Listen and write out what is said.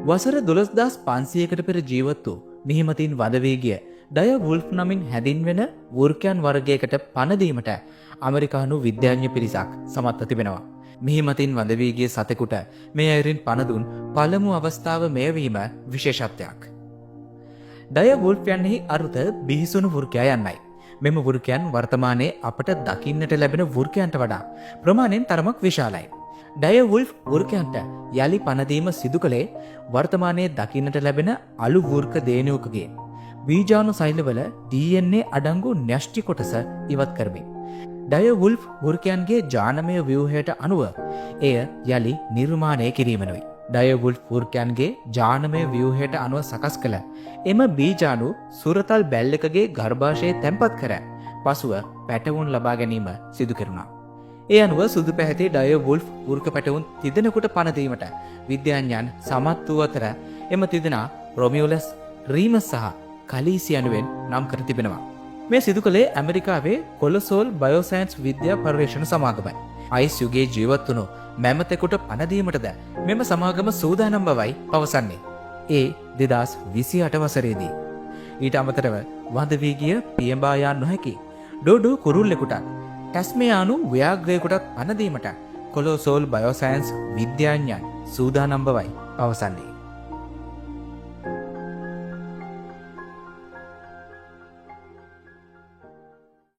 වසර 12500කට පෙර ජීවත් වූ මිහිමතින් වද වී ගිය ඩය වුල්ෆ් නමින් හැඳින්වෙන වෘකයන් වර්ගයකට පණ දීමට ඇමරිකානු විද්‍යාඥ පිරිසක් සමත්ව තිබෙනවා. මිහිමතින් වද වී ගිය සතෙකුට මේ අයුරින් පණ දුන් පළමු අවස්ථාව මෙය වීම විශේෂත්වයක්. ඩය වුල්ෆ් යන්හි අරුත බිහිසුණු වෘකයා යන්නයි. මෙම වෘකයන් වර්තමානයේ අපට දකින්නට ලැබෙන වෘකයන්ට වඩා ප්‍රමාණයෙන් තරමක් විශාලයි. ඩය වුල්ෆ් වෘකයන්ට යලි පණදීම සිදු කළේ වර්තමානයේ දකින්නට ලැබෙන අලු වෘක දේනුවකගේ බීජාණු සෛලවල DNA අඩංගු න්‍යෂ්ටි කොටස ඉවත් කරමින්. ඩය වුල්ෆ් වෘකයන්ගේ ජානමය ව්‍යුහයට අනුව එය යලි නිර්මාණය කිරීමනුයි. ඩය වුල්ෆ් වෘකයන්ගේ ජානමය ව්‍යුහයට අනුව සකස් කළ එම බීජාණු සුරතල් බැල්ලකගේ ගර්භාෂයේ තැන්පත් කර පසුව පැටවුන් ලබා ගැනීම සිදු කෙරුණා. ඒ අනුව සුදු පැහැති ඩය වුල්ෆ් වෘක පැටවුන් තිදෙනෙකුට පණ දීමට විද්‍යාඥයන් සමත් වූ අතර එම තිදෙනා රොමියුලස්, රීමස් සහ කලීසි යනුවෙන් නම් කර තිබෙනවා. මේ සිදු කළේ ඇමරිකාවේ කොලොසෝල් බයෝසයන්ස් විද්‍යා පර්යේෂණ සමාගමයි. අයිස් යුගයේ ජීවත් වුණු මැමතෙකුට පණ දීමටද මෙම සමාගම සූදානම් බවයි පවසන්නේ. ඒ 2028 වසරේදී. ඊට අමතරව වඳ වී ගිය පියඹා යා නොහැකි ඩෝඩෝ කුරුල්ලෙකුට ටැස්මයානු ව්‍යාග්‍රයෙකුටත් පණ දීමට කොලොසෝල් බයෝසයන්ස් විද්‍යාඥයන් සූදානම් බවයි පවසන්නේ.